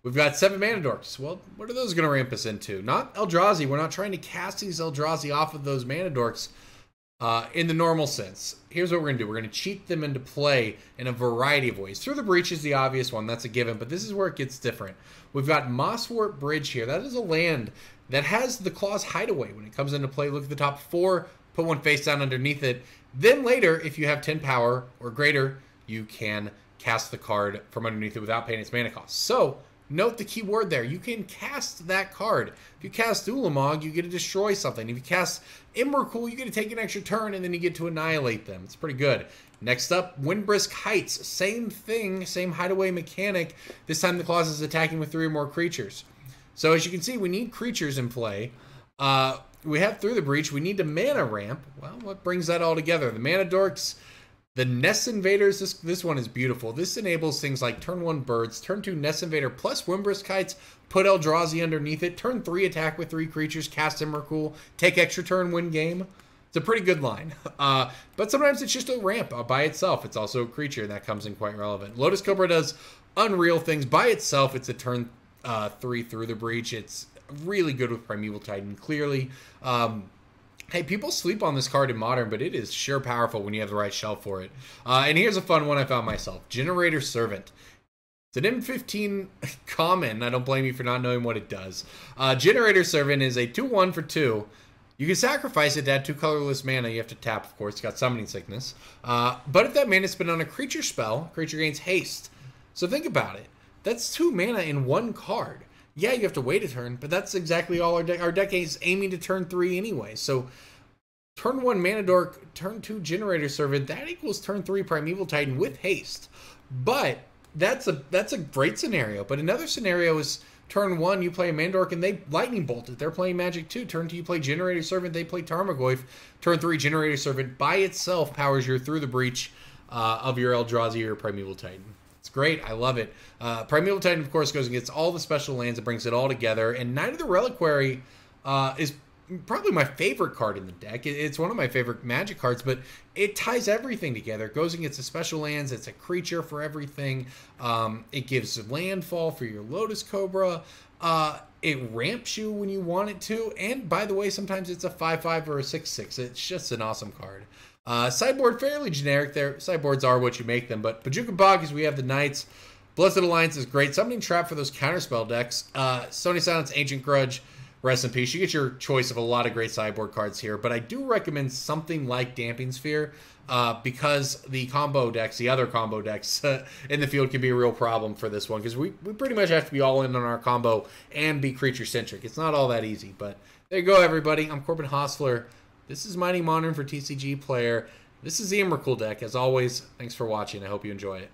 We've got 7 Mana Dorks. Well, what are those going to ramp us into? Not Eldrazi. We're not trying to cast these Eldrazi off of those Mana Dorks in the normal sense. Here's what we're going to do. We're going to cheat them into play in a variety of ways. Through the Breach is the obvious one. That's a given, but this is where it gets different. We've got Mosswort Bridge here. That is a land that has the Claw's Hideaway. When it comes into play, look at the top 4, put one face down underneath it. Then later, if you have 10 power or greater, you can cast the card from underneath it without paying its mana cost. So, note the key word there. You can cast that card. If you cast Ulamog, you get to destroy something. If you cast Emrakul, you get to take an extra turn, and then you get to annihilate them. It's pretty good. Next up, Windbrisk Heights. Same thing, same hideaway mechanic. This time the clause is attacking with 3 or more creatures. So as you can see, we need creatures in play. We have Through the Breach. We need a mana ramp. Well, what brings that all together? The Mana Dorks, the Nest Invaders. This one is beautiful. This enables things like turn 1 Birds, turn 2 Nest Invader plus Windbrisk Heights, put Eldrazi underneath it, turn 3 attack with 3 creatures, cast Emrakul, take extra turn, win game. It's a pretty good line. But sometimes it's just a ramp by itself. It's also a creature, and that comes in quite relevant. Lotus Cobra does unreal things. By itself, it's a turn 3 Through the Breach. It's really good with Primeval Titan, clearly. Hey, people sleep on this card in Modern, but it is sure powerful when you have the right shelf for it. And here's a fun one I found myself. Generator Servant. It's an M15 common. I don't blame you for not knowing what it does. Generator Servant is a 2/1 for 2. You can sacrifice it to add 2 colorless mana. You have to tap, of course. It's got Summoning Sickness. But if that mana's spent on a creature spell, creature gains haste. So think about it. That's 2 mana in 1 card. Yeah, you have to wait a turn, but that's exactly all our deck. Our deck is aiming to turn 3 anyway. So turn 1 Mana Dork, turn 2 Generator Servant, that equals turn 3 Primeval Titan with haste. But that's a great scenario. But another scenario is turn 1, you play a Mana Dork and they Lightning Bolt it. They're playing Magic 2. Turn 2, you play Generator Servant, they play Tarmogoyf. Turn 3, Generator Servant by itself powers your Through the Breach of your Eldrazi or Primeval Titan. It's great. I love it. Primeval Titan, of course, goes and gets all the special lands. It brings it all together. And Knight of the Reliquary is probably my favorite card in the deck. It's one of my favorite Magic cards, but it ties everything together. It goes and gets the special lands. It's a creature for everything. It gives landfall for your Lotus Cobra. It ramps you when you want it to. And, by the way, sometimes it's a 5/5 or a 6/6. It's just an awesome card. Sideboard, fairly generic there. Sideboards are what you make them, but Bojuka Bog, as we have the Knights. Blessed Alliance is great. Summoning Trap for those counterspell decks. Stony Silence, Ancient Grudge, rest in peace. You get your choice of a lot of great sideboard cards here, but I do recommend something like Damping Sphere because the combo decks, the other combo decks in the field can be a real problem for this one because we pretty much have to be all in on our combo and be creature-centric. It's not all that easy, but there you go, everybody. I'm Corbin Hostler. This is Mighty Modern for TCG Player. This is the Emrakul deck. As always, thanks for watching. I hope you enjoy it.